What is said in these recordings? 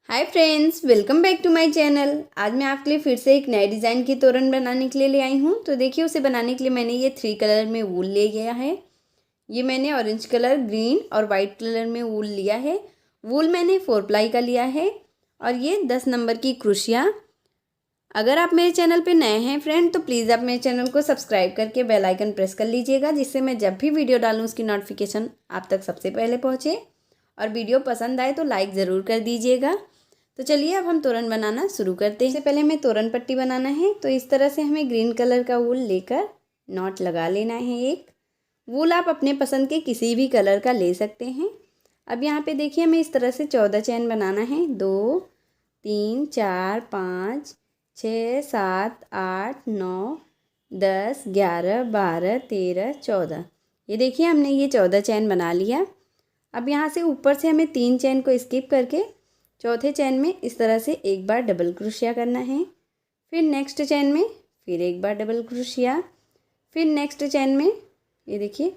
Hi friends, welcome back to my channel. आज मैं आपके लिए फिर से एक नए डिज़ाइन की तोरण बनाने के लिए ले आई हूँ। तो देखिए, उसे बनाने के लिए मैंने ये 3 कलर में वूल ले गया है। ये मैंने ऑरेंज कलर, ग्रीन और वाइट कलर में वूल लिया है। वूल मैंने 4 प्लाई का लिया है और ये 10 नंबर की क्रोशिया। अगर आप मेरे चैनल पे नए हैं फ्रेंड, तो प्लीज़ आप मेरे चैनल को सब्सक्राइब करके बेल आइकन प्रेस कर लीजिएगा, जिससे मैं जब भी वीडियो डालूँ उसकी नोटिफिकेशन आप तक सबसे पहले पहुँचे। और वीडियो पसंद आए तो लाइक ज़रूर कर दीजिएगा। तो चलिए अब हम तोरण बनाना शुरू करते हैं। इससे पहले हमें तोरण पट्टी बनाना है। तो इस तरह से हमें ग्रीन कलर का वूल लेकर नॉट लगा लेना है। एक वूल आप अपने पसंद के किसी भी कलर का ले सकते हैं। अब यहाँ पे देखिए, हमें इस तरह से 14 चैन बनाना है। 2 3 4 5 6 7 8 9 10 11 12 13 14। ये देखिए, हमने ये 14 चैन बना लिया। अब यहाँ से ऊपर से हमें 3 चैन को स्किप करके चौथे चैन में इस तरह से एक बार डबल क्रोशिया करना है। फिर नेक्स्ट चैन में फिर एक बार डबल क्रोशिया। फिर नेक्स्ट चैन में ये देखिए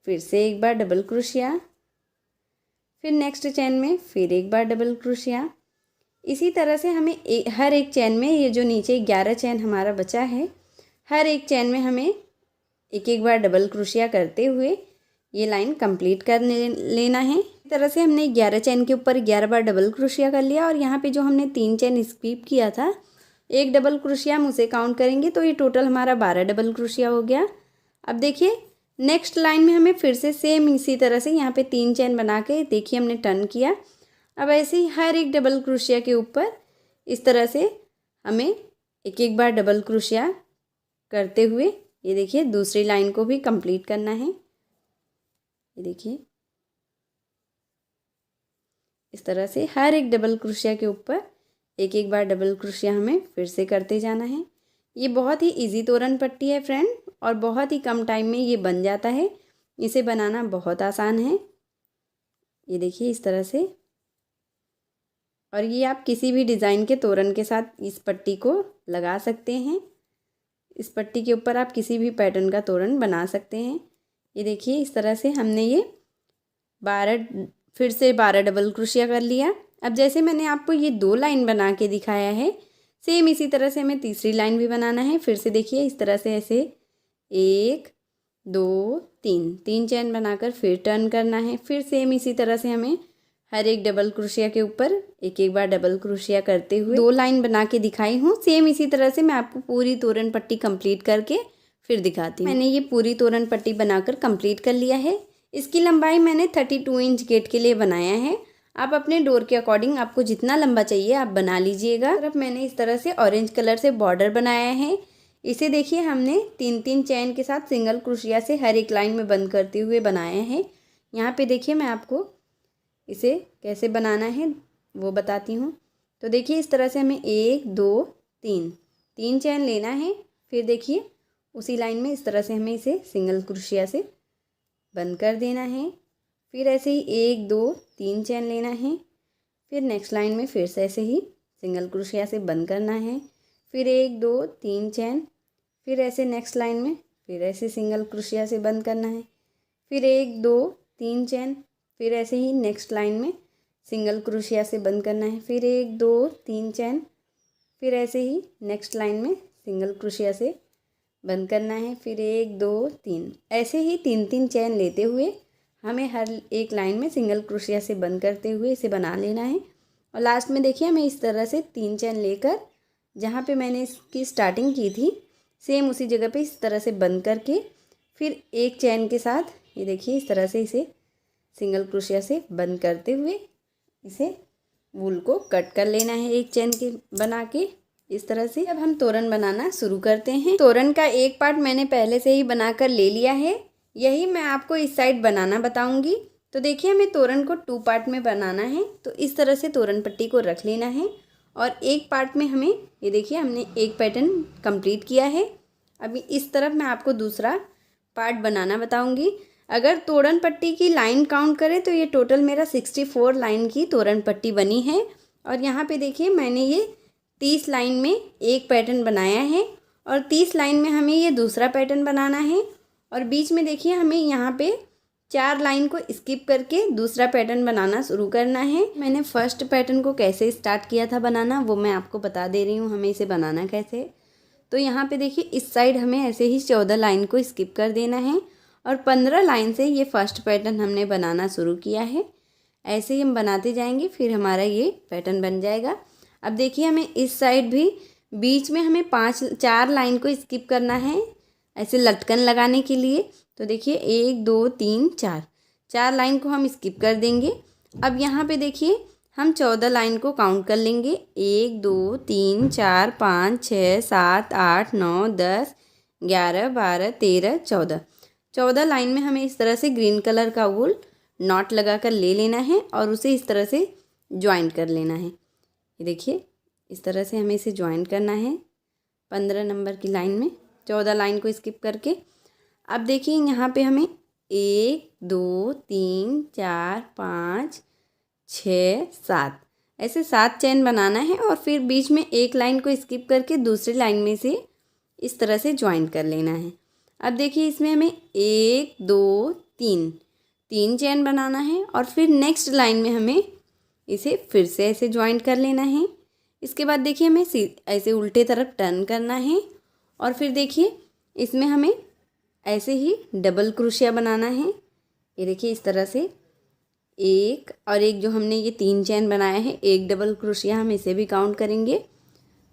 फिर से एक बार डबल क्रोशिया। फिर नेक्स्ट चैन में फिर एक बार डबल क्रोशिया। इसी तरह से हमें हर एक चैन में, ये जो नीचे 11 चैन हमारा बचा है, हर एक चैन में हमें एक एक बार डबल क्रोशिया करते हुए ये लाइन कंप्लीट कर लेना है। इस तरह से हमने 11 चैन के ऊपर 11 बार डबल क्रोशिया कर लिया। और यहाँ पे जो हमने 3 चैन स्किप किया था, एक डबल क्रोशिया हम उसे काउंट करेंगे तो ये टोटल हमारा 12 डबल क्रोशिया हो गया। अब देखिए, नेक्स्ट लाइन में हमें फिर से सेम इसी तरह से यहाँ पे 3 चैन बना के देखिए हमने टर्न किया। अब ऐसे ही हर एक डबल क्रोशिया के ऊपर इस तरह से हमें एक एक बार डबल क्रोशिया करते हुए ये देखिए दूसरी लाइन को भी कंप्लीट करना है। ये देखिए, इस तरह से हर एक डबल क्रोशिया के ऊपर एक एक बार डबल क्रोशिया हमें फिर से करते जाना है। ये बहुत ही इजी तोरण पट्टी है फ्रेंड, और बहुत ही कम टाइम में ये बन जाता है। इसे बनाना बहुत आसान है। ये देखिए इस तरह से। और ये आप किसी भी डिज़ाइन के तोरण के साथ इस पट्टी को लगा सकते हैं। इस पट्टी के ऊपर आप किसी भी पैटर्न का तोरण बना सकते हैं। ये देखिए, इस तरह से हमने ये 12 डबल क्रोशिया कर लिया। अब जैसे मैंने आपको ये 2 लाइन बना के दिखाया है, सेम इसी तरह से हमें तीसरी लाइन भी बनाना है। फिर से देखिए, इस तरह से ऐसे 1 2 3 चैन बनाकर फिर टर्न करना है। फिर सेम इसी तरह से हमें हर एक डबल क्रोशिया के ऊपर एक एक बार डबल क्रोशिया करते हुए 2 लाइन बना के दिखाई हूँ। सेम इसी तरह से मैं आपको पूरी तोरण पट्टी कंप्लीट करके फिर दिखाती हूँ। मैंने ये पूरी तोरण पट्टी बनाकर कंप्लीट कर लिया है। इसकी लंबाई मैंने 32 इंच गेट के लिए बनाया है। आप अपने डोर के अकॉर्डिंग आपको जितना लंबा चाहिए आप बना लीजिएगा। अब मैंने इस तरह से ऑरेंज कलर से बॉर्डर बनाया है। इसे देखिए, हमने 3 चैन के साथ सिंगल क्रोशिया से हर एक लाइन में बंद करते हुए बनाया है। यहाँ पे देखिए, मैं आपको इसे कैसे बनाना है वो बताती हूँ। तो देखिए, इस तरह से हमें 1 2 3 चैन लेना है। फिर देखिए, उसी लाइन में इस तरह से हमें इसे सिंगल क्रोशिया से बंद कर देना है। फिर ऐसे ही 1 2 3 चैन लेना है। फिर नेक्स्ट लाइन में फिर से ऐसे ही सिंगल क्रोशिया से बंद करना है। फिर 1 2 3 चैन। फिर ऐसे नेक्स्ट लाइन में फिर ऐसे सिंगल क्रोशिया से बंद करना है। फिर 1 2 3 चैन। फिर ऐसे ही नेक्स्ट लाइन में सिंगल क्रोशिया से बंद करना है। फिर 1 2 3 चैन। फिर ऐसे ही नेक्स्ट लाइन में सिंगल क्रोशिया से बंद करना है। फिर 1 2 3 ऐसे ही 3 चैन लेते हुए हमें हर एक लाइन में सिंगल क्रोशिया से बंद करते हुए इसे बना लेना है। और लास्ट में देखिए, हमें इस तरह से 3 चैन लेकर जहाँ पे मैंने इसकी स्टार्टिंग की थी, सेम उसी जगह पे इस तरह से बंद करके फिर एक चैन के साथ ये देखिए इस तरह से इसे सिंगल क्रोशिया से बंद करते हुए इसे वूल को कट कर लेना है एक चैन के बना के इस तरह से। अब हम तोरण बनाना शुरू करते हैं। तोरण का एक पार्ट मैंने पहले से ही बनाकर ले लिया है, यही मैं आपको इस साइड बनाना बताऊंगी। तो देखिए, हमें तोरण को 2 पार्ट में बनाना है। तो इस तरह से तोरण पट्टी को रख लेना है और एक पार्ट में हमें ये देखिए हमने एक पैटर्न कंप्लीट किया है। अभी इस तरफ मैं आपको दूसरा पार्ट बनाना बताऊंगी। अगर तोरण पट्टी की लाइन काउंट करें तो ये टोटल मेरा 64 लाइन की तोरण पट्टी बनी है। और यहाँ पे देखिए, मैंने ये 30 लाइन में एक पैटर्न बनाया है और 30 लाइन में हमें ये दूसरा पैटर्न बनाना है। और बीच में देखिए, हमें यहाँ पे 4 लाइन को स्किप करके दूसरा पैटर्न बनाना शुरू करना है। मैंने फर्स्ट पैटर्न को कैसे स्टार्ट किया था बनाना वो मैं आपको बता दे रही हूँ, हमें इसे बनाना कैसे। तो यहाँ पे देखिए इस साइड हमें ऐसे ही 14 लाइन को स्किप कर देना है और 15 लाइन से ये फर्स्ट पैटर्न हमने बनाना शुरू किया है। ऐसे ही हम बनाते जाएंगे, फिर हमारा ये पैटर्न बन जाएगा। अब देखिए हमें इस साइड भी बीच में हमें 4 लाइन को स्किप करना है ऐसे लटकन लगाने के लिए। तो देखिए 1 2 3 4 लाइन को हम स्किप कर देंगे। अब यहाँ पे देखिए हम 14 लाइन को काउंट कर लेंगे। 1 2 3 4 5 6 7 8 9 10 11 12 13 14 लाइन में हमें इस तरह से ग्रीन कलर का वूल नॉट लगा कर ले लेना है और उसे इस तरह से ज्वाइंट कर लेना है। ये देखिए इस तरह से हमें इसे ज्वाइंट करना है 15 नंबर की लाइन में 14 लाइन को स्किप करके। अब देखिए यहाँ पे हमें 1 2 3 4 5 6 7 ऐसे 7 चेन बनाना है और फिर बीच में एक लाइन को स्किप करके दूसरी लाइन में से इस तरह से ज्वाइंट कर लेना है। अब देखिए इसमें हमें 1 2 3 चेन बनाना है और फिर नेक्स्ट लाइन में हमें इसे फिर से ऐसे ज्वाइंट कर लेना है। इसके बाद देखिए हमें ऐसे उल्टे तरफ टर्न करना है और फिर देखिए इसमें हमें ऐसे ही डबल क्रोशिया बनाना है। ये देखिए इस तरह से एक और एक जो हमने ये 3 चेन बनाया है, एक डबल क्रोशिया हम इसे भी काउंट करेंगे।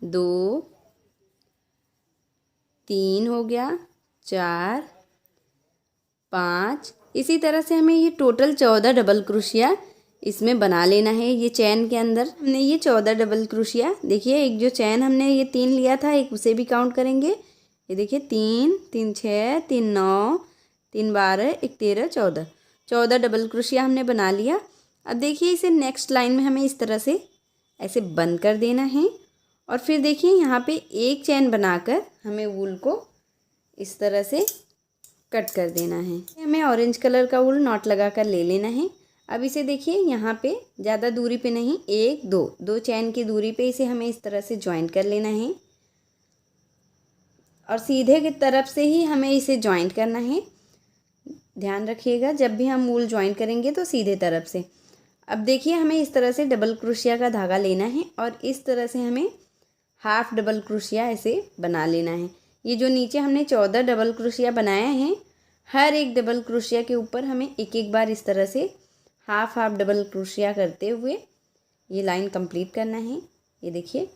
2 3 हो गया, 4 5। इसी तरह से हमें ये टोटल 14 डबल क्रोशिया इसमें बना लेना है। ये चैन के अंदर हमने ये 14 डबल क्रोशिया, देखिए एक जो चैन हमने ये 3 लिया था एक उसे भी काउंट करेंगे। ये देखिए 3 3 6 3 9 3 12 1 13 14 डबल क्रोशिया हमने बना लिया। अब देखिए इसे नेक्स्ट लाइन में हमें इस तरह से ऐसे बंद कर देना है और फिर देखिए यहाँ पे एक चैन बनाकर हमें वूल को इस तरह से कट कर देना है। हमें ऑरेंज कलर का वूल नॉट लगा कर ले लेना है। अब इसे देखिए यहाँ पे ज़्यादा दूरी पे नहीं, 1 2 चैन की दूरी पे इसे हमें इस तरह से ज्वाइंट कर लेना है और सीधे की तरफ से ही हमें इसे ज्वाइंट करना है। ध्यान रखिएगा जब भी हम वूल ज्वाइंट करेंगे तो सीधे तरफ से। अब देखिए हमें इस तरह से डबल क्रोशिया का धागा लेना है और इस तरह से हमें हाफ डबल क्रोशिया ऐसे बना लेना है। ये जो नीचे हमने 14 डबल क्रोशिया बनाया है, हर एक डबल क्रोशिया के ऊपर हमें एक बार इस तरह से हाफ डबल क्रोशिया करते हुए ये लाइन कंप्लीट करना है। ये देखिए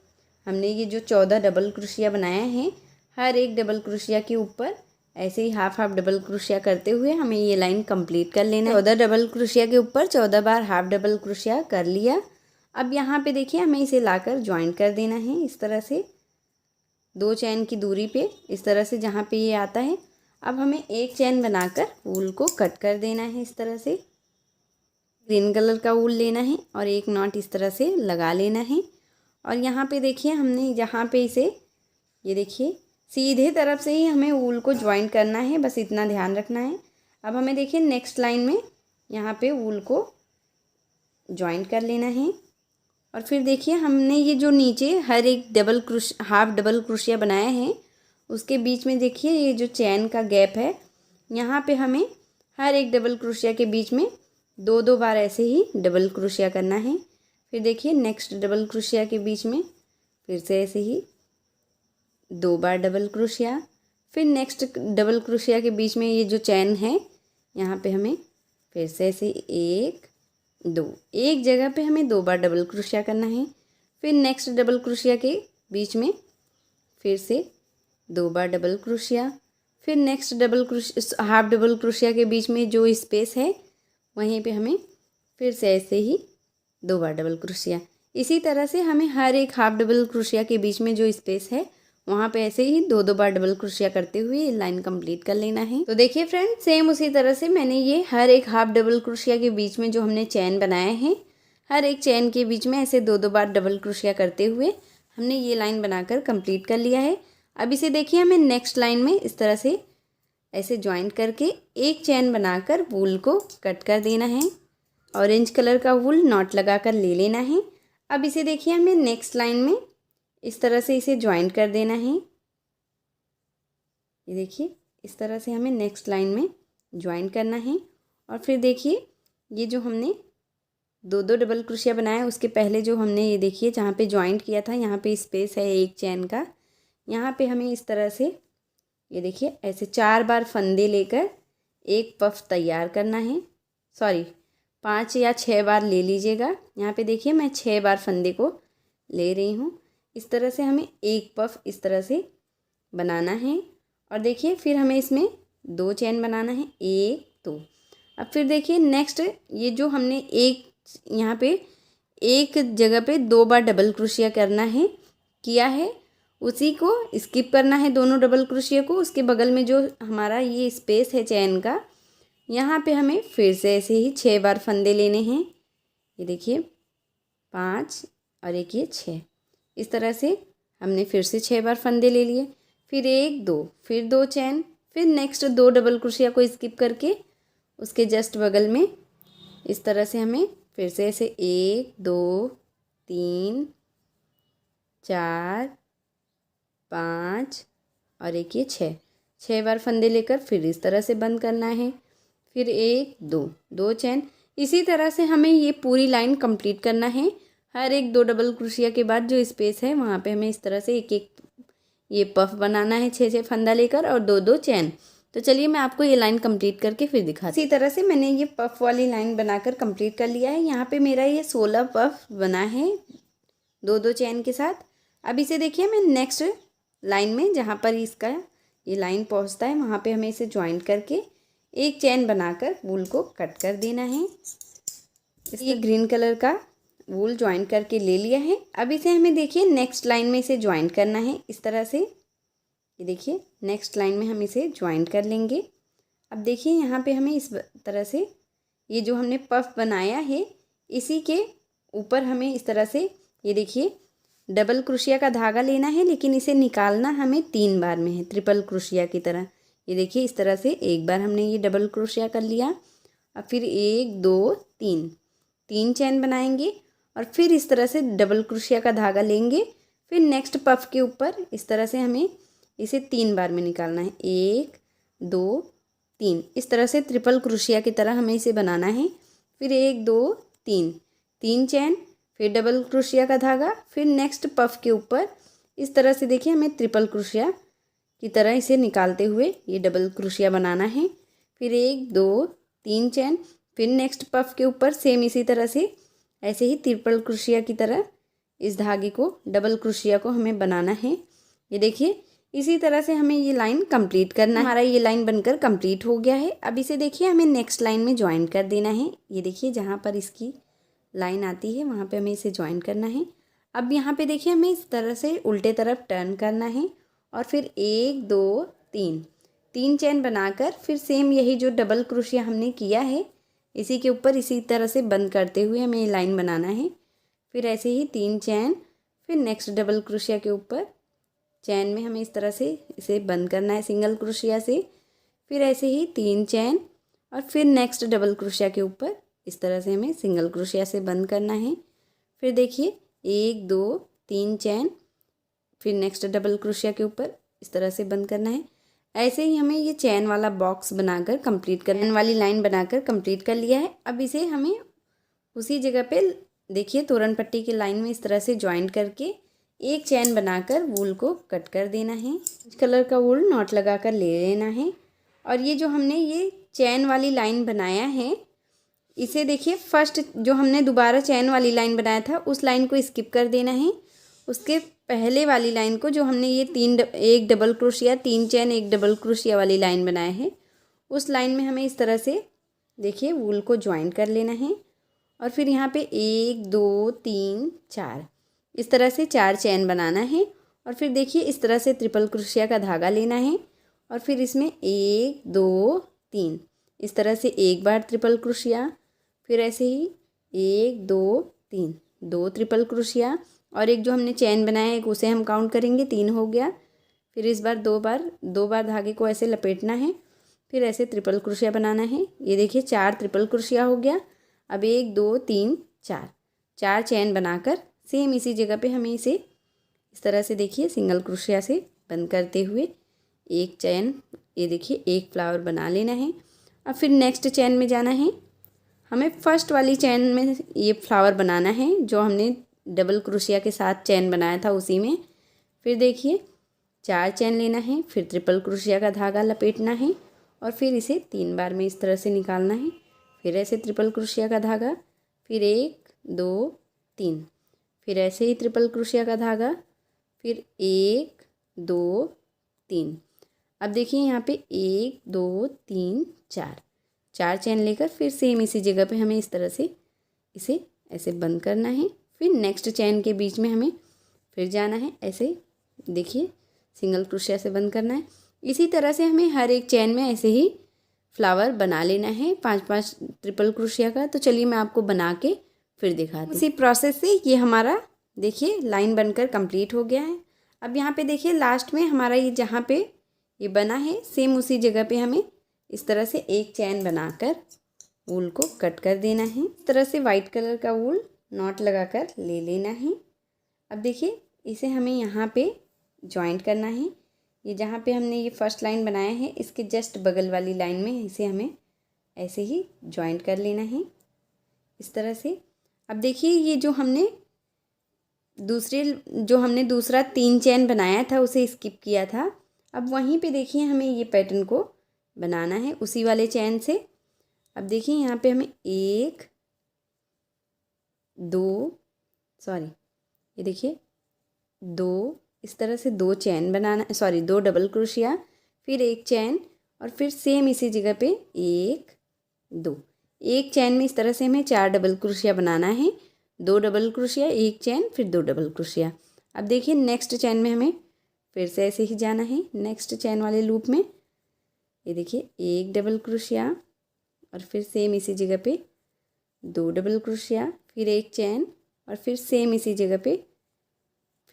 हमने ये जो 14 डबल क्रोशिया बनाया है, हर एक डबल क्रोशिया के ऊपर ऐसे ही हाफ डबल क्रोशिया करते हुए हमें ये लाइन कंप्लीट कर लेना है। 14 डबल क्रोशिया के ऊपर 14 बार हाफ डबल क्रोशिया कर लिया। अब यहाँ पे देखिए हमें इसे लाकर ज्वाइंट कर देना है इस तरह से 2 चैन की दूरी पे, इस तरह से जहाँ पे ये आता है। अब हमें एक चैन बनाकर वूल को कट कर देना है। इस तरह से ग्रीन कलर का वूल लेना है और एक नॉट इस तरह से लगा लेना है और यहाँ पे देखिए हमने जहाँ पे इसे ये देखिए सीधे तरफ से ही हमें वूल को ज्वाइंट करना है, बस इतना ध्यान रखना है। अब हमें देखिए नेक्स्ट लाइन में यहाँ पे वूल को ज्वाइंट कर लेना है और फिर देखिए हमने ये जो नीचे हर एक हाफ डबल क्रोशिया बनाया है उसके बीच में देखिए ये जो चैन का गैप है, यहाँ पे हमें हर एक डबल क्रोशिया के बीच में 2 बार ऐसे ही डबल क्रोशिया करना है। फिर देखिए नेक्स्ट डबल क्रोशिया के बीच में फिर से ऐसे ही 2 बार डबल क्रोशिया, फिर नेक्स्ट डबल क्रोशिया के बीच में ये जो चैन है यहाँ पे हमें फिर से ऐसे 1 2 एक जगह पे हमें 2 बार डबल क्रोशिया करना है। फिर नेक्स्ट डबल क्रोशिया के बीच में फिर से 2 बार डबल क्रोशिया, फिर नेक्स्ट हाफ डबल क्रोशिया के बीच में जो स्पेस है वहीं पे हमें फिर से ऐसे ही 2 बार डबल क्रोशिया। इसी तरह से हमें हर एक हाफ डबल क्रोशिया के बीच में जो स्पेस है वहाँ पे ऐसे ही 2 बार डबल क्रोशिया करते हुए ये लाइन कंप्लीट कर लेना है। तो देखिए फ्रेंड सेम उसी तरह से मैंने ये हर एक हाफ डबल क्रोशिया के बीच में जो हमने चैन बनाए हैं, हर एक चैन के बीच में ऐसे 2 बार डबल क्रोशिया करते हुए हमने ये लाइन बनाकर कंप्लीट कर लिया है। अब इसे देखिए हमें नेक्स्ट लाइन में इस तरह से ऐसे ज्वाइंट करके एक चैन बनाकर वूल को कट कर देना है। ऑरेंज कलर का वूल नॉट लगा कर ले लेना है। अब इसे देखिए हमें नेक्स्ट लाइन में इस तरह से इसे ज्वाइंट कर देना है। ये देखिए इस तरह से हमें नेक्स्ट लाइन में ज्वाइंट करना है और फिर देखिए ये जो हमने दो दो डबल क्रोशिया बनाया उसके पहले जो हमने ये देखिए जहाँ पे जॉइंट किया था यहाँ पे स्पेस है एक चैन का, यहाँ पे हमें इस तरह से ये देखिए ऐसे 4 बार फंदे लेकर एक पफ तैयार करना है। सॉरी 5 या 6 बार ले लीजिएगा। यहाँ पे देखिए मैं 6 बार फंदे को ले रही हूँ। इस तरह से हमें एक पफ इस तरह से बनाना है। और देखिए फिर हमें इसमें 2 चैन बनाना है, 1 2। अब फिर देखिए नेक्स्ट ये जो हमने एक यहाँ पे एक जगह पे 2 बार डबल क्रोशिया करना है किया है, उसी को स्किप करना है दोनों डबल क्रोशिया को। उसके बगल में जो हमारा ये स्पेस है चैन का, यहाँ पे हमें फिर से ऐसे ही 6 बार फंदे लेने हैं। ये देखिए 5 और एक ये 6, इस तरह से हमने फिर से 6 बार फंदे ले लिए। फिर 1 2, फिर 2 चैन, फिर नेक्स्ट 2 डबल क्रोशिया को स्किप करके उसके जस्ट बगल में इस तरह से हमें फिर से ऐसे 1 2 3 4 5 और एक ये 6 बार फंदे लेकर फिर इस तरह से बंद करना है। फिर 1 2 2 चैन, इसी तरह से हमें ये पूरी लाइन कंप्लीट करना है। हर एक 2 डबल क्रोशिया के बाद जो स्पेस है वहाँ पे हमें इस तरह से एक एक ये पफ बनाना है 6 फंदा लेकर और 2 2 चैन। तो चलिए मैं आपको ये लाइन कंप्लीट करके फिर दिखाती हूँ। इसी तरह से मैंने ये पफ वाली लाइन बनाकर कंप्लीट कर लिया है। यहाँ पे मेरा ये 16 पफ बना है 2 2 चैन के साथ। अब इसे देखिए मैं नेक्स्ट लाइन में जहाँ पर इसका ये लाइन पहुँचता है वहाँ पे हमें इसे ज्वाइन करके एक चैन बनाकर वूल को कट कर देना है। ये ग्रीन कलर का वूल ज्वाइन करके ले लिया है। अब इसे हमें देखिए नेक्स्ट लाइन में इसे ज्वाइन करना है इस तरह से। ये देखिए नेक्स्ट लाइन में हम इसे ज्वाइन कर लेंगे। अब देखिए यहाँ पे हमें इस तरह से ये जो हमने पफ बनाया है इसी के ऊपर हमें इस तरह से ये देखिए डबल क्रोशिया का धागा लेना है, लेकिन इसे निकालना हमें 3 बार में है, ट्रिपल क्रोशिया की तरह। ये देखिए इस तरह से एक बार हमने ये डबल क्रोशिया कर लिया। अब फिर 1 2 3 3 चैन बनाएंगे और फिर इस तरह से डबल क्रोशिया का धागा लेंगे। फिर नेक्स्ट पफ के ऊपर इस तरह से हमें इसे 3 बार में निकालना है, 1 2 3। इस तरह से ट्रिपल क्रोशिया की तरह हमें इसे बनाना है। फिर 1 2 3 3 चैन, फिर डबल क्रोशिया का धागा, फिर नेक्स्ट पफ के ऊपर इस तरह से देखिए हमें ट्रिपल क्रोशिया की तरह इसे निकालते हुए ये डबल क्रोशिया बनाना है। फिर 1 2 3 चैन, फिर नेक्स्ट पफ के ऊपर सेम इसी तरह से ऐसे ही ट्रिपल क्रोशिया की तरह इस धागे को डबल क्रोशिया को हमें बनाना है। ये देखिए इसी तरह से हमें ये लाइन कंप्लीट करना है। हमारा ये लाइन बनकर कंप्लीट हो गया है। अब इसे देखिए हमें नेक्स्ट लाइन में ज्वाइन कर देना है। ये देखिए जहाँ पर इसकी लाइन आती है वहाँ पे हमें इसे ज्वाइन करना है। अब यहाँ पे देखिए हमें इस तरह से उल्टे तरफ टर्न करना है और फिर 1 2 3 3 चैन बनाकर फिर सेम यही जो डबल क्रोशिया हमने किया है इसी के ऊपर इसी तरह से बंद करते हुए हमें ये लाइन बनाना है। फिर ऐसे ही 3 चैन, फिर नेक्स्ट डबल क्रोशिया के ऊपर चैन में हमें इस तरह से इसे बंद करना है सिंगल क्रोशिया से। फिर ऐसे ही 3 चैन और फिर नेक्स्ट डबल क्रोशिया के ऊपर इस तरह से हमें सिंगल क्रोशिया से बंद करना है। फिर देखिए 1 2 3 चैन, फिर नेक्स्ट डबल क्रोशिया के ऊपर इस तरह से बंद करना है। ऐसे ही हमें ये चैन वाला बॉक्स बनाकर कंप्लीट करना, चैन वाली लाइन बनाकर कंप्लीट कर लिया है। अब इसे हमें उसी जगह पे देखिए तोरण पट्टी की लाइन में इस तरह से ज्वाइन करके एक चैन बनाकर वूल को कट कर देना है। कलर का वूल नॉट लगाकर ले लेना है। और ये जो हमने ये चैन वाली लाइन बनाया है इसे देखिए फर्स्ट जो हमने दोबारा चैन वाली लाइन बनाया था उस लाइन को स्किप कर देना है। उसके पहले वाली लाइन को जो हमने ये एक डबल क्रोशिया 3 चैन एक डबल क्रोशिया वाली लाइन बनाया है उस लाइन में हमें इस तरह से देखिए वूल को ज्वाइन कर लेना है। और फिर यहाँ पे 1 2 3 4 इस तरह से 4 चैन बनाना है। और फिर देखिए इस तरह से ट्रिपल क्रोशिया का धागा लेना है और फिर इसमें 1 2 3 इस तरह से एक बार ट्रिपल क्रोशिया, फिर ऐसे ही 1 2 3 2 ट्रिपल क्रोशिया और एक जो हमने चैन बनाया है उसे हम काउंट करेंगे 3 हो गया। फिर इस बार दो बार धागे को ऐसे लपेटना है, फिर ऐसे ट्रिपल क्रोशिया बनाना है। ये देखिए 4 ट्रिपल क्रोशिया हो गया। अब 1 2 3 4 चैन बनाकर सेम इसी जगह पे हमें इसे इस तरह से देखिए सिंगल क्रोशिया से बंद करते हुए एक चैन ये देखिए एक फ्लावर बना लेना है। अब फिर नेक्स्ट चेन में जाना है। हमें फर्स्ट वाली चेन में ये फ्लावर बनाना है जो हमने डबल क्रोशिया के साथ चेन बनाया था उसी में। फिर देखिए 4 चेन लेना है, फिर ट्रिपल क्रोशिया का धागा लपेटना है और फिर इसे 3 बार में इस तरह से निकालना है। फिर ऐसे ट्रिपल क्रोशिया का धागा, फिर 1 2 3, फिर ऐसे ही ट्रिपल क्रोशिया का धागा, फिर 1 2 3। अब देखिए यहाँ पे 1 2 3 4 चेन लेकर फिर सेम इसी जगह पे हमें इस तरह से इसे ऐसे बंद करना है। फिर नेक्स्ट चेन के बीच में हमें फिर जाना है, ऐसे देखिए सिंगल क्रोशिया से बंद करना है। इसी तरह से हमें हर एक चेन में ऐसे ही फ्लावर बना लेना है 5-5 ट्रिपल क्रोशिया का। तो चलिए मैं आपको बना के फिर दिखाती हूँ। इसी प्रोसेस से ये हमारा देखिए लाइन बनकर कंप्लीट हो गया है। अब यहाँ पे देखिए लास्ट में हमारा ये जहाँ पे ये बना है सेम उसी जगह पे हमें इस तरह से एक चैन बनाकर वूल को कट कर देना है। इस तरह से वाइट कलर का वूल नॉट लगाकर ले लेना है। अब देखिए इसे हमें यहाँ पे जॉइंट करना है। ये जहाँ पे हमने ये फर्स्ट लाइन बनाया है इसके जस्ट बगल वाली लाइन में इसे हमें ऐसे ही जॉइंट कर लेना है इस तरह से। अब देखिए ये जो हमने दूसरा 3 चेन बनाया था उसे स्किप किया था। अब वहीं पे देखिए हमें ये पैटर्न को बनाना है उसी वाले चैन से। अब देखिए यहाँ पे हमें 1 2 ये देखिए 2 इस तरह से 2 चैन बनाना, 2 डबल क्रोशिया, फिर 1 चैन और फिर सेम इसी जगह पे 1 2, एक चैन में इस तरह से हमें 4 डबल क्रोशिया बनाना है। 2 डबल क्रोशिया, 1 चैन, फिर 2 डबल क्रोशिया। अब देखिए नेक्स्ट चैन में हमें फिर से ऐसे ही जाना है। नेक्स्ट चैन वाले लूप में ये देखिए 1 डबल क्रोशिया और फिर सेम इसी जगह पे 2 डबल क्रोशिया, फिर 1 चैन और फिर सेम इसी जगह पे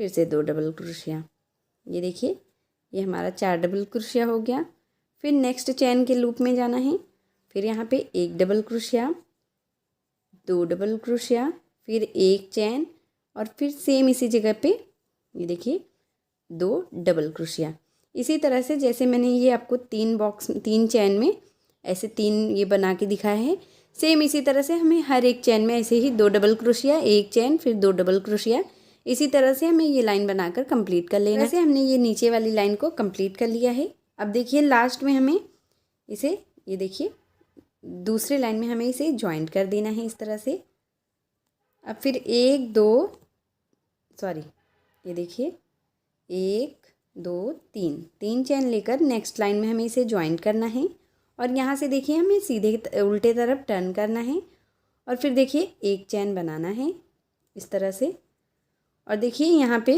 फिर से 2 डबल क्रोशिया। ये देखिए ये हमारा 4 डबल क्रोशिया हो गया। फिर नेक्स्ट चैन के लूप में जाना है। फिर यहाँ पे 1 डबल क्रोशिया, 2 डबल क्रोशिया, फिर 1 चैन और फिर सेम इसी जगह पे ये देखिए 2 डबल क्रोशिया। इसी तरह से जैसे मैंने ये आपको 3 चैन में ऐसे 3 ये बना के दिखाया है, सेम इसी तरह से हमें हर एक चैन में ऐसे ही 2 डबल क्रोशिया, 1 चैन, फिर 2 डबल क्रोशिया, इसी तरह से हमें ये लाइन बनाकर कंप्लीट कर लेना है। वैसे हमने ये नीचे वाली लाइन को कंप्लीट कर लिया है। अब देखिए लास्ट में हमें इसे ये देखिए दूसरे लाइन में हमें इसे ज्वाइंट कर देना है इस तरह से। अब फिर 1 2 ये देखिए 1 2 3 चैन लेकर नेक्स्ट लाइन में हमें इसे ज्वाइंट करना है और यहाँ से देखिए हमें सीधे उल्टे तरफ टर्न करना है और फिर देखिए 1 चैन बनाना है इस तरह से। और देखिए यहाँ पे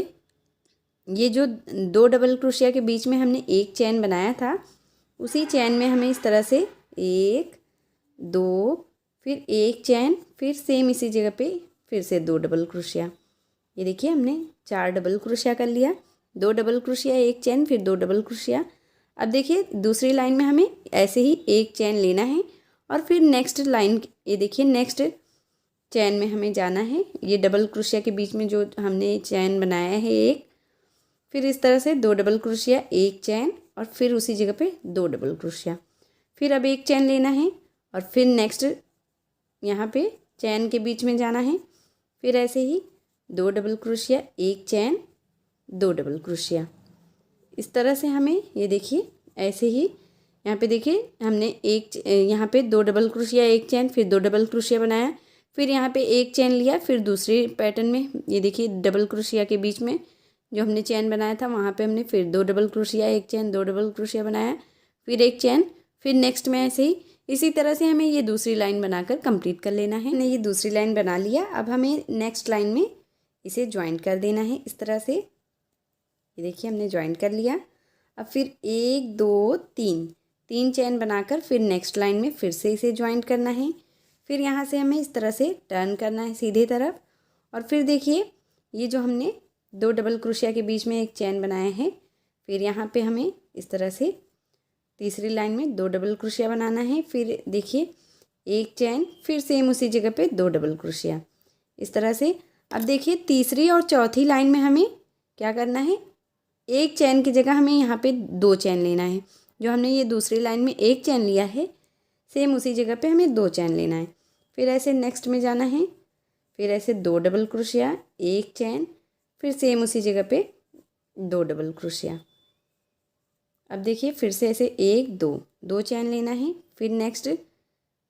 ये जो 2 डबल क्रोशिया के बीच में हमने 1 चैन बनाया था उसी चैन में हमें इस तरह से 1 2 फिर 1 चैन, फिर सेम इसी जगह पे फिर से 2 डबल क्रोशिया। ये देखिए हमने 4 डबल क्रोशिया कर लिया, 2 डबल क्रोशिया, 1 चैन, फिर 2 डबल क्रोशिया। अब देखिए दूसरी लाइन में हमें ऐसे ही 1 चैन लेना है और फिर नेक्स्ट लाइन ये देखिए नेक्स्ट चैन में हमें जाना है। ये डबल क्रोशिया के बीच में जो हमने चैन बनाया है एक, फिर इस तरह से 2 डबल क्रोशिया, 1 चैन और फिर उसी जगह पे 2 डबल क्रोशिया। फिर अब 1 चैन लेना है और फिर नेक्स्ट यहाँ पे चैन के बीच में जाना है। फिर ऐसे ही 2 डबल क्रोशिया, 1 चैन, 2 डबल क्रोशिया। इस तरह से हमें ये देखिए ऐसे ही यहाँ पे देखिए हमने यहाँ पे 2 डबल क्रोशिया, 1 चैन, फिर 2 डबल क्रोशिया बनाया। फिर यहाँ पे 1 चैन लिया, फिर दूसरे पैटर्न में ये देखिए डबल क्रोशिया के बीच में जो हमने चैन बनाया था वहाँ पे हमने फिर 2 डबल क्रोशिया, 1 चैन, 2 डबल क्रोशिया बनाया, फिर 1 चैन, फिर नेक्स्ट में ऐसे ही इसी तरह से हमें ये दूसरी लाइन बनाकर कंप्लीट कर लेना है। हमने ये दूसरी लाइन बना लिया। अब हमें नेक्स्ट लाइन में इसे ज्वाइंट कर देना है इस तरह से। ये देखिए हमने ज्वाइंट कर लिया। अब फिर 1 2 3 चैन बनाकर फिर नेक्स्ट लाइन में फिर से इसे ज्वाइंट करना है। फिर यहाँ से हमें इस तरह से टर्न करना है सीधे तरफ और फिर देखिए ये जो हमने 2 डबल क्रोशिया के बीच में 1 चैन बनाया है, फिर यहाँ पे हमें इस तरह से तीसरी लाइन में 2 डबल क्रोशिया बनाना है। फिर देखिए 1 चैन, फिर सेम उसी जगह पे 2 डबल क्रोशिया इस तरह से। अब देखिए तीसरी और चौथी लाइन में हमें क्या करना है, 1 चैन की जगह हमें यहाँ पे 2 चैन लेना है। जो हमने ये दूसरी लाइन में 1 चैन लिया है सेम उसी जगह पे हमें 2 चैन लेना है। फिर ऐसे नेक्स्ट में जाना है, फिर ऐसे 2 डबल क्रोशिया, 1 चैन, फिर सेम उसी जगह पे 2 डबल क्रोशिया। अब देखिए फिर से ऐसे 1 2 2 चैन लेना है, फिर नेक्स्ट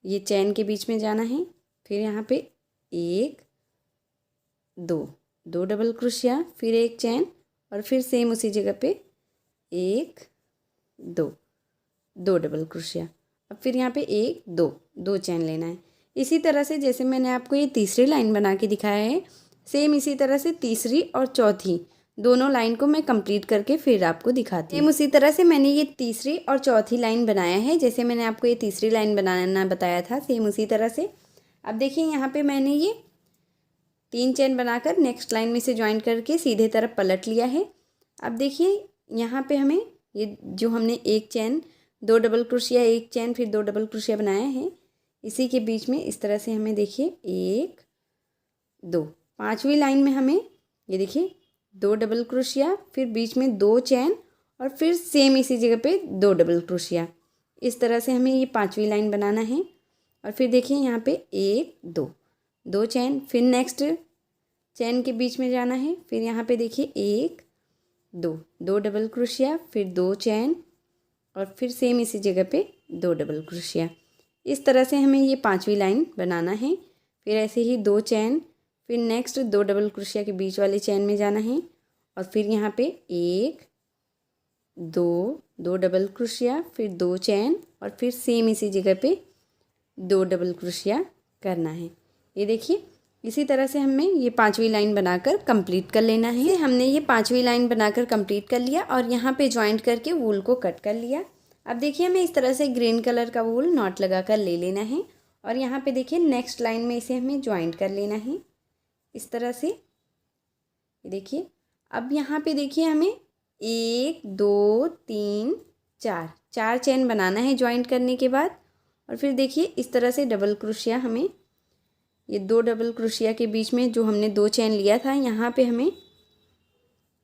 ये चैन के बीच में जाना है, फिर यहाँ पे 1 2 2 डबल क्रोशिया, फिर 1 चैन और फिर सेम उसी जगह पे 1 2 2 डबल क्रोशिया। अब फिर यहाँ पे 1 2 2 चैन लेना है। इसी तरह से जैसे मैंने आपको ये तीसरी लाइन बना के दिखाया है, सेम इसी तरह से तीसरी और चौथी दोनों लाइन को मैं कंप्लीट करके फिर आपको दिखाती हूँ। सेम उसी तरह से मैंने ये तीसरी और चौथी लाइन बनाया है, जैसे मैंने आपको ये तीसरी लाइन बनाना बताया था, सेम उसी तरह से। अब देखिए यहाँ पे मैंने ये 3 चैन बनाकर नेक्स्ट लाइन में से ज्वाइन करके सीधे तरफ पलट लिया है। अब देखिए यहाँ पे हमें ये जो हमने 1 चैन 2 डबल क्रोशिया, 1 चैन फिर 2 डबल क्रोशिया बनाया है, इसी के बीच में इस तरह से हमें देखिए 1 2 5वीं लाइन में हमें ये देखिए 2 डबल क्रोशिया, फिर बीच में 2 चैन और फिर सेम इसी जगह पे 2 डबल क्रोशिया। इस तरह से हमें ये 5वीं लाइन बनाना है। और फिर देखिए यहाँ पे 1 2 2 चैन, फिर नेक्स्ट चैन के बीच में जाना है, फिर यहाँ पे देखिए 1 2 2 डबल क्रोशिया, फिर 2 चैन और फिर सेम इसी जगह पे 2 डबल क्रोशिया। इस तरह से हमें ये 5वीं लाइन बनाना है। फिर ऐसे ही 2 चैन, फिर नेक्स्ट 2 डबल क्रोशिया के बीच वाले चैन में जाना है और फिर यहाँ पे 1 2 2 डबल क्रोशिया, फिर 2 चैन और फिर सेम इसी जगह पे 2 डबल क्रोशिया करना है। ये देखिए इसी तरह से हमें ये 5वीं लाइन बनाकर कंप्लीट कर लेना है। हमने ये 5वीं लाइन बनाकर कंप्लीट कर लिया और यहाँ पे ज्वाइंट करके वूल को कट कर लिया। अब देखिए हमें इस तरह से ग्रीन कलर का वूल नॉट लगाकर ले लेना है और यहाँ पे देखिए नेक्स्ट लाइन में इसे हमें ज्वाइंट कर लेना है इस तरह से। ये देखिए अब यहाँ पे देखिए हमें 1 2 3 4 4 चैन बनाना है ज्वाइंट करने के बाद। और फिर देखिए इस तरह से डबल क्रोशिया, हमें ये 2 डबल क्रोशिया के बीच में जो हमने 2 चैन लिया था, यहाँ पे हमें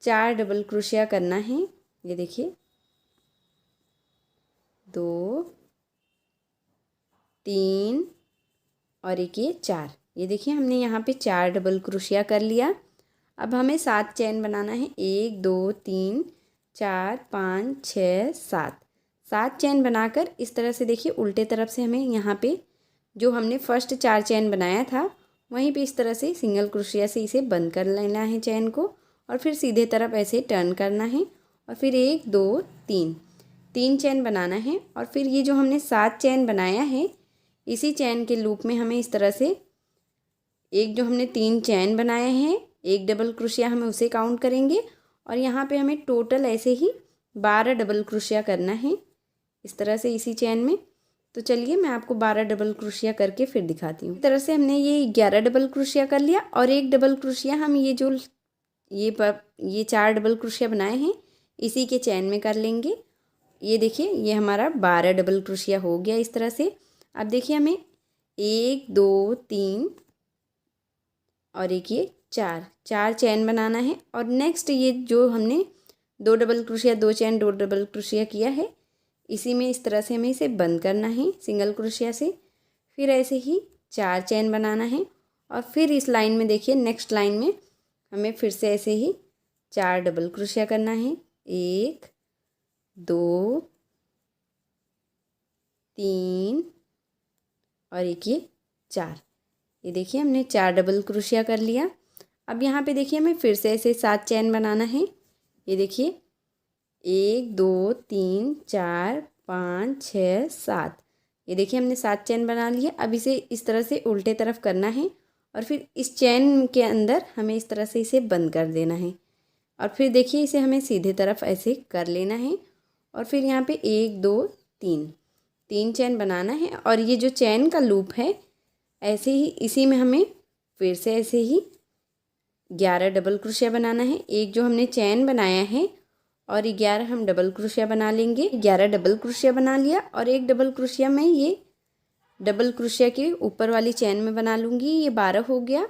4 डबल क्रोशिया करना है। ये देखिए 2 3 और एक ये 4। ये देखिए हमने यहाँ पे 4 डबल क्रोशिया कर लिया। अब हमें 7 चैन बनाना है, 1 2 3 4 5 6 7 7 चैन बनाकर इस तरह से देखिए उल्टे तरफ से हमें यहाँ पे जो हमने फर्स्ट 4 चैन बनाया था वहीं पे इस तरह से सिंगल क्रोशिया से इसे बंद कर लेना है चैन को और फिर सीधे तरफ ऐसे टर्न करना है और फिर 1 2 3 चैन बनाना है। और फिर ये जो हमने 7 चैन बनाया है इसी चैन के लूप में हमें इस तरह से एक जो हमने 3 चैन बनाए हैं, 1 डबल क्रोशिया हमें उसे काउंट करेंगे और यहाँ पे हमें टोटल ऐसे ही 12 डबल क्रोशिया करना है इस तरह से इसी चैन में। तो चलिए मैं आपको 12 डबल क्रोशिया करके फिर दिखाती हूँ। इस तरह से हमने ये 11 डबल क्रोशिया कर लिया और 1 डबल क्रोशिया हम ये जो ये 4 डबल क्रोशिया बनाए हैं इसी के चैन में कर लेंगे। ये देखिए ये हमारा 12 डबल क्रोशिया हो गया इस तरह से। अब देखिए हमें 1 2 3 और एक ये 4 चैन बनाना है और नेक्स्ट ये जो हमने 2 डबल क्रोशिया 2 चैन 2 डबल क्रोशिया किया है इसी में इस तरह से हमें इसे बंद करना है सिंगल क्रोशिया से। फिर ऐसे ही 4 चैन बनाना है और फिर इस लाइन में देखिए नेक्स्ट लाइन में हमें फिर से ऐसे ही 4 डबल क्रोशिया करना है, 1 2 3 और एक ये 4। ये देखिए हमने 4 डबल क्रोशिया कर लिया। अब यहाँ पे देखिए हमें फिर से ऐसे 7 चैन बनाना है। ये देखिए 1 2 3 4 5 6 7। ये देखिए हमने 7 चैन बना लिया। अब इसे इस तरह से उल्टे तरफ करना है और फिर इस चैन के अंदर हमें इस तरह से इसे बंद कर देना है और फिर देखिए इसे हमें सीधे तरफ ऐसे कर लेना है और फिर यहाँ पे 1 2 3 चैन बनाना है और ये जो चैन का लूप है ऐसे ही इसी में हमें फिर से ऐसे ही 11 डबल क्रोशिया बनाना है। एक जो हमने चैन बनाया है और 11 हम डबल क्रोशिया बना लेंगे। 11 डबल क्रोशिया बना लिया और एक डबल क्रोशिया मैं ये डबल क्रोशिया के ऊपर वाली चैन में बना लूँगी, ये 12 हो गया।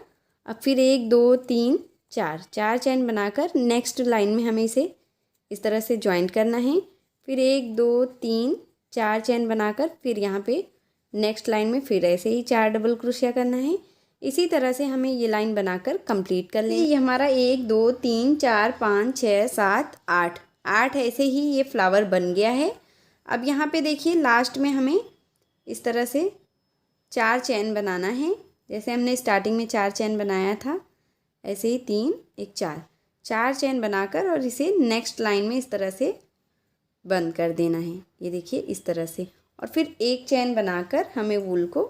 अब फिर 1 2 3 4 चैन बनाकर नेक्स्ट लाइन में हमें इसे इस तरह से ज्वाइंट करना है। फिर 1 2 3 4 चैन बनाकर फिर यहाँ पे नेक्स्ट लाइन में फिर ऐसे ही 4 डबल क्रोशिया करना है। इसी तरह से हमें ये लाइन बनाकर कंप्लीट कर लेंगे। ये हमारा 1 2 3 4 5 6 7 8 ऐसे ही ये फ्लावर बन गया है। अब यहाँ पे देखिए लास्ट में हमें इस तरह से 4 चैन बनाना है। जैसे हमने स्टार्टिंग में 4 चैन बनाया था, ऐसे ही 3 1 4 चैन बनाकर और इसे नेक्स्ट लाइन में इस तरह से बंद कर देना है। ये देखिए इस तरह से, और फिर एक चैन बनाकर हमें वूल को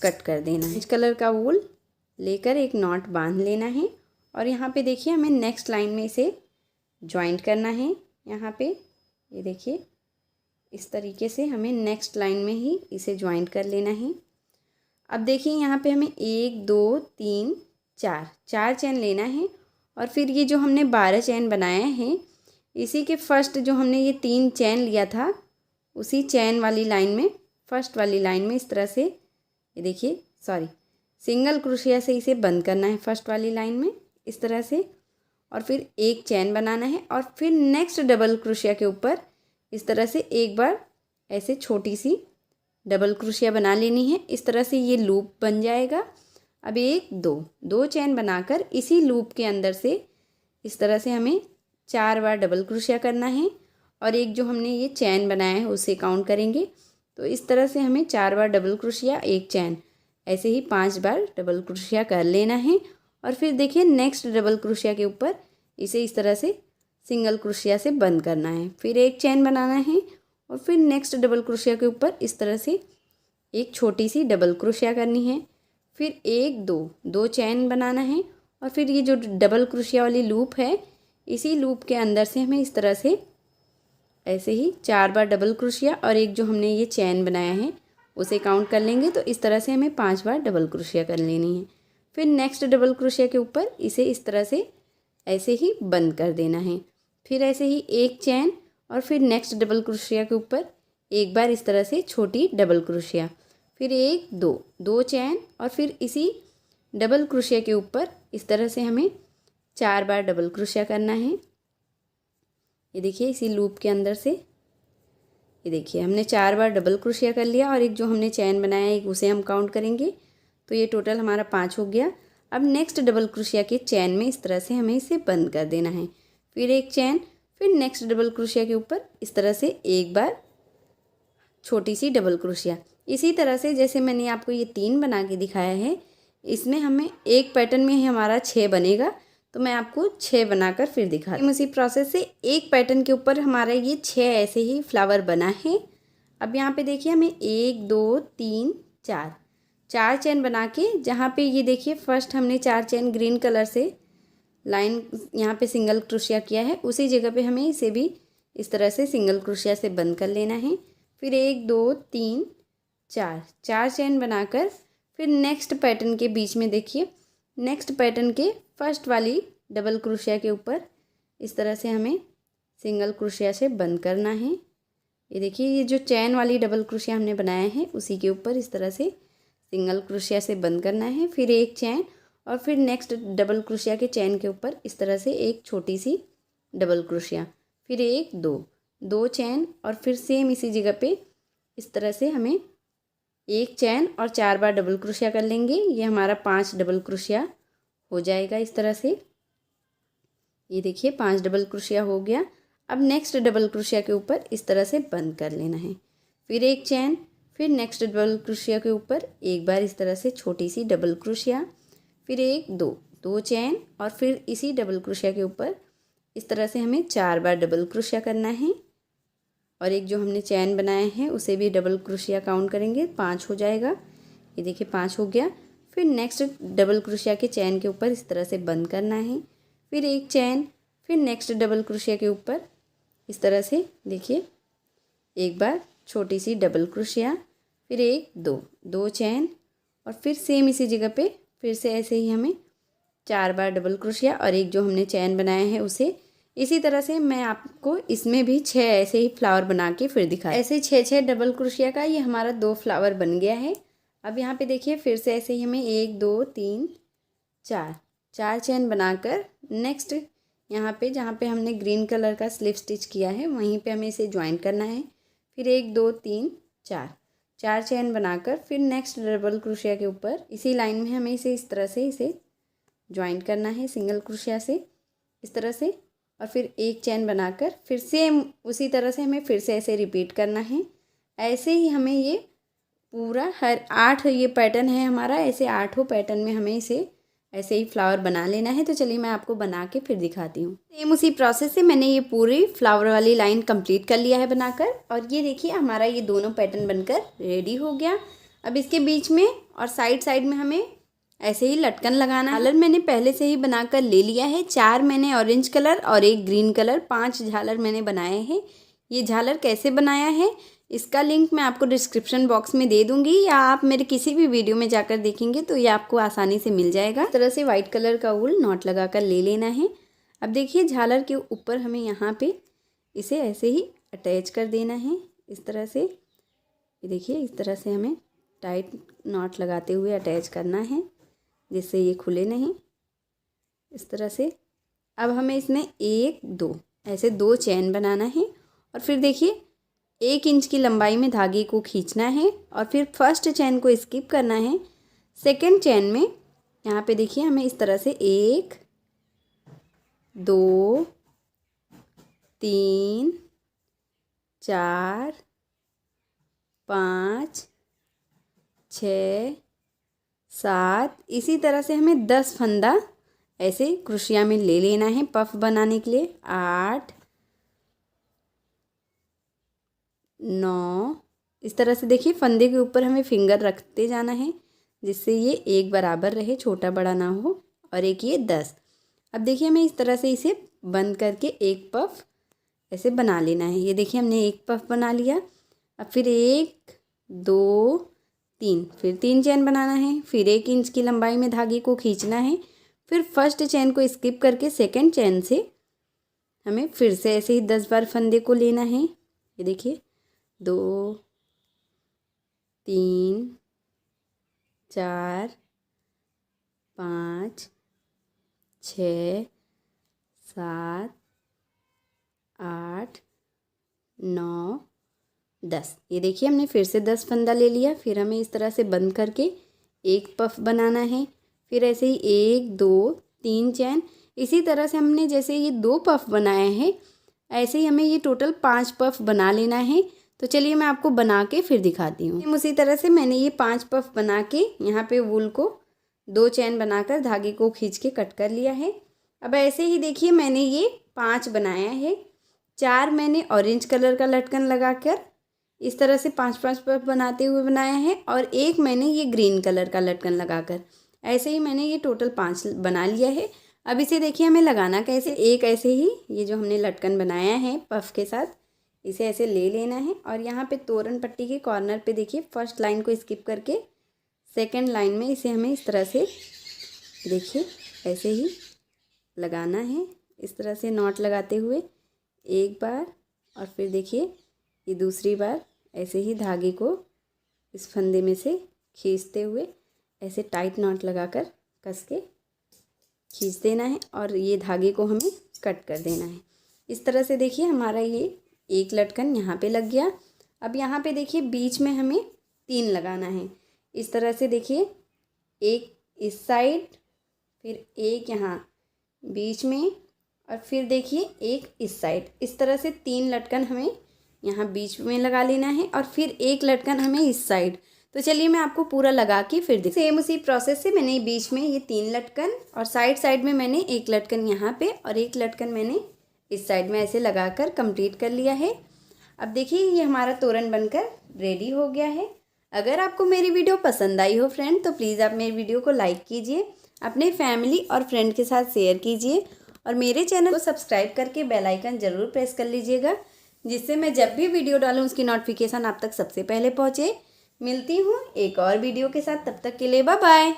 कट कर देना है। इस कलर का वूल लेकर एक नॉट बांध लेना है और यहाँ पे देखिए हमें नेक्स्ट लाइन में इसे जॉइंट करना है। यहाँ पे ये देखिए इस तरीके से हमें नेक्स्ट लाइन में ही इसे जॉइंट कर लेना है। अब देखिए यहाँ पे हमें 1 2 3 4 चैन लेना है और फिर ये जो हमने 12 चैन बनाए हैं, इसी के फर्स्ट जो हमने ये 3 चैन लिया था, उसी चैन वाली लाइन में, फर्स्ट वाली लाइन में इस तरह से ये देखिए सिंगल क्रोशिया से इसे बंद करना है फर्स्ट वाली लाइन में इस तरह से, और फिर एक चैन बनाना है और फिर नेक्स्ट डबल क्रोशिया के ऊपर इस तरह से एक बार ऐसे छोटी सी डबल क्रोशिया बना लेनी है। इस तरह से ये लूप बन जाएगा। अब 1 2 चैन बनाकर इसी लूप के अंदर से इस तरह से हमें 4 बार डबल क्रोशिया करना है और एक जो हमने ये चैन बनाया है उसे काउंट करेंगे। तो इस तरह से हमें 4 बार डबल क्रोशिया, एक चैन, ऐसे ही 5 बार डबल क्रोशिया कर लेना है। और फिर देखिए नेक्स्ट डबल क्रोशिया के ऊपर इसे इस तरह से सिंगल क्रोशिया से बंद करना है, फिर एक चैन बनाना है और फिर नेक्स्ट डबल क्रोशिया के ऊपर इस तरह से एक छोटी सी डबल क्रोशिया करनी है, फिर 1 2 चैन बनाना है और फिर ये जो डबल क्रोशिया वाली लूप है, इसी लूप के अंदर से हमें इस तरह से ऐसे ही 4 बार डबल क्रोशिया और एक जो हमने ये चैन बनाया है उसे काउंट कर लेंगे। तो इस तरह से हमें 5 बार डबल क्रोशिया कर लेनी है। फिर नेक्स्ट डबल क्रोशिया के ऊपर इसे इस तरह से ऐसे ही बंद कर देना है, फिर ऐसे ही एक चैन और फिर नेक्स्ट डबल क्रोशिया के ऊपर एक बार इस तरह से छोटी डबल क्रोशिया, फिर 1 2 चैन और फिर इसी डबल क्रोशिया के ऊपर इस तरह से हमें 4 बार डबल क्रोशिया करना है। ये देखिए इसी लूप के अंदर से ये देखिए हमने 4 बार डबल क्रोशिया कर लिया और एक जो हमने चैन बनाया है उसे हम काउंट करेंगे, तो ये टोटल हमारा 5 हो गया। अब नेक्स्ट डबल क्रोशिया के चैन में इस तरह से हमें इसे बंद कर देना है, फिर एक चैन, फिर नेक्स्ट डबल क्रोशिया के ऊपर इस तरह से एक बार छोटी सी डबल क्रोशिया। इसी तरह से जैसे मैंने आपको ये 3 बना के दिखाया है, इसमें हमें एक पैटर्न में ही हमारा 6 बनेगा, तो मैं आपको 6 बनाकर फिर दिखाती हूँ। उसी प्रोसेस से एक पैटर्न के ऊपर हमारा ये 6 ऐसे ही फ्लावर बना है। अब यहाँ पे देखिए हमें 1 2 3 4 चैन बना के, जहाँ पे ये देखिए फर्स्ट हमने 4 चैन ग्रीन कलर से लाइन यहाँ पे सिंगल क्रोशिया किया है, उसी जगह पे हमें इसे भी इस तरह से सिंगल क्रोशिया से बंद कर लेना है। फिर 1 2 3 4 चैन बनाकर फिर नेक्स्ट पैटर्न के बीच में देखिए नेक्स्ट पैटर्न के फर्स्ट वाली डबल क्रोशिया के ऊपर इस तरह से हमें सिंगल क्रोशिया से बंद करना है। ये देखिए ये जो चैन वाली डबल क्रोशिया हमने बनाया है उसी के ऊपर इस तरह से सिंगल क्रोशिया से बंद करना है, फिर एक चैन और फिर नेक्स्ट डबल क्रोशिया के चैन के ऊपर इस तरह से एक छोटी सी डबल क्रोशिया, फिर 1 2 चैन और फिर सेम इसी जगह पे इस तरह से हमें एक चैन और 4 बार डबल क्रोशिया कर लेंगे। ये हमारा 5 डबल क्रोशिया हो जाएगा इस तरह से। ये देखिए 5 डबल क्रोशिया हो गया। अब नेक्स्ट डबल क्रोशिया के ऊपर इस तरह से बंद कर लेना है, फिर एक चैन, फिर नेक्स्ट डबल क्रोशिया के ऊपर एक बार इस तरह से छोटी सी डबल क्रोशिया, फिर 1 2 चैन और फिर इसी डबल क्रोशिया के ऊपर इस तरह से हमें 4 बार डबल क्रोशिया करना है और एक जो हमने चैन बनाया है उसे भी डबल क्रोशिया काउंट करेंगे, 5 हो जाएगा। ये देखिए 5 हो गया। फिर नेक्स्ट डबल क्रोशिया के चैन के ऊपर इस तरह से बंद करना है, फिर एक चैन, फिर नेक्स्ट डबल क्रोशिया के ऊपर इस तरह से देखिए एक बार छोटी सी डबल क्रोशिया, फिर 1 2 चैन और फिर सेम इसी जगह पे फिर से ऐसे ही हमें 4 बार डबल क्रोशिया और एक जो हमने चैन बनाया है उसे। इसी तरह से मैं आपको इसमें भी 6 ऐसे ही फ्लावर बना के फिर दिखाया। ऐसे 6 डबल क्रोशिया का ये हमारा 2 फ्लावर बन गया है। अब यहाँ पे देखिए फिर से ऐसे ही हमें 1 2 3 4 चैन बनाकर नेक्स्ट यहाँ पे जहाँ पे हमने ग्रीन कलर का स्लिप स्टिच किया है वहीं पे हमें इसे ज्वाइन करना है, फिर 1 2 3 4 चेन बनाकर फिर नेक्स्ट डबल क्रोशिया के ऊपर इसी लाइन में हमें इसे इस तरह से इसे ज्वाइंट करना है सिंगल क्रोशिया से इस तरह से, और फिर एक चेन बनाकर फिर सेम उसी तरह से हमें फिर से ऐसे रिपीट करना है। ऐसे ही हमें ये पूरा हर 8 ये पैटर्न है हमारा, ऐसे 8 पैटर्न में हमें इसे ऐसे ही फ्लावर बना लेना है। तो चलिए मैं आपको बना के फिर दिखाती हूँ। सेम उसी प्रोसेस से मैंने ये पूरी फ्लावर वाली लाइन कंप्लीट कर लिया है बनाकर, और ये देखिए हमारा ये दोनों पैटर्न बनकर रेडी हो गया। अब इसके बीच में और साइड साइड में हमें ऐसे ही लटकन लगाना। झालर मैंने पहले से ही बनाकर ले लिया है, 4 मैंने ऑरेंज कलर और 1 ग्रीन कलर, 5 झालर मैंने बनाए हैं। ये झालर कैसे बनाया है इसका लिंक मैं आपको डिस्क्रिप्शन बॉक्स में दे दूंगी, या आप मेरे किसी भी वीडियो में जाकर देखेंगे तो ये आपको आसानी से मिल जाएगा। इस तरह से वाइट कलर का वूल नॉट लगाकर ले लेना है। अब देखिए झालर के ऊपर हमें यहाँ पे इसे ऐसे ही अटैच कर देना है इस तरह से। ये देखिए इस तरह से हमें टाइट नॉट लगाते हुए अटैच करना है जिससे ये खुले नहीं, इस तरह से। अब हमें इसमें 1 2 ऐसे 2 चेन बनाना है, और फिर देखिए 1 इंच की लंबाई में धागे को खींचना है, और फिर फर्स्ट चेन को स्किप करना है। सेकंड चेन में यहाँ पे देखिए हमें इस तरह से 1 2 3 4 5 6 7 इसी तरह से हमें 10 फंदा ऐसे क्रोशिया में ले लेना है पफ बनाने के लिए। 8 9 इस तरह से देखिए फंदे के ऊपर हमें फिंगर रखते जाना है जिससे ये एक बराबर रहे, छोटा बड़ा ना हो। और एक ये 10। अब देखिए हमें इस तरह से इसे बंद करके एक पफ ऐसे बना लेना है। ये देखिए हमने एक पफ बना लिया। अब फिर 1 2 3 फिर 3 चेन बनाना है, फिर 1 इंच की लंबाई में धागे को खींचना है, फिर फर्स्ट चेन को स्किप करके सेकंड चेन से हमें फिर से ऐसे ही 10 बार फंदे को लेना है। ये देखिए 2 3 4 5 6 7 8 9 10। ये देखिए हमने फिर से 10 फंदा ले लिया। फिर हमें इस तरह से बंद करके एक पफ बनाना है, फिर ऐसे ही 1 2 3 चैन। इसी तरह से हमने जैसे ये 2 पफ बनाए हैं ऐसे ही हमें ये टोटल 5 पफ बना लेना है। तो चलिए मैं आपको बना के फिर दिखाती हूँ। उसी तरह से मैंने ये 5 पफ बना के यहाँ पे वूल को 2 चैन बनाकर धागे को खींच के कट कर लिया है। अब ऐसे ही देखिए मैंने ये 5 बनाया है, 4 मैंने ऑरेंज कलर का लटकन लगाकर इस तरह से 5-5 पफ बनाते हुए बनाया है, और एक मैंने ये ग्रीन कलर का लटकन लगाकर ऐसे ही मैंने ये टोटल 5 बना लिया है। अब इसे देखिए हमें लगाना कैसे। एक ऐसे ही ये जो हमने लटकन बनाया है पफ के साथ इसे ऐसे ले लेना है, और यहाँ पे तोरण पट्टी के कॉर्नर पे देखिए फर्स्ट लाइन को स्किप करके सेकंड लाइन में इसे हमें इस तरह से देखिए ऐसे ही लगाना है। इस तरह से नॉट लगाते हुए एक बार, और फिर देखिए ये दूसरी बार ऐसे ही धागे को इस फंदे में से खींचते हुए ऐसे टाइट नॉट लगाकर कस के खींच देना है, और ये धागे को हमें कट कर देना है। इस तरह से देखिए हमारा ये एक लटकन यहाँ पे लग गया। अब यहाँ पे देखिए बीच में हमें 3 लगाना है। इस तरह से देखिए एक इस साइड, फिर एक यहाँ बीच में, और फिर देखिए एक इस साइड। इस तरह से 3 लटकन हमें यहाँ बीच में लगा लेना है, और फिर एक लटकन हमें इस साइड। तो चलिए मैं आपको पूरा लगा के फिर दिखाती हूँ। सेम उसी प्रोसेस से मैंने बीच में ये 3 लटकन, और साइड साइड में मैंने एक लटकन यहाँ पे और एक लटकन मैंने इस साइड में ऐसे लगाकर कंप्लीट कर लिया है। अब देखिए ये हमारा तोरण बनकर रेडी हो गया है। अगर आपको मेरी वीडियो पसंद आई हो फ्रेंड, तो प्लीज़ आप मेरी वीडियो को लाइक कीजिए, अपने फैमिली और फ्रेंड के साथ शेयर कीजिए, और मेरे चैनल को सब्सक्राइब करके बेल आइकन ज़रूर प्रेस कर लीजिएगा, जिससे मैं जब भी वीडियो डालूँ उसकी नोटिफिकेशन आप तक सबसे पहले पहुँचे। मिलती हूँ एक और वीडियो के साथ, तब तक के लिए बाय बाय।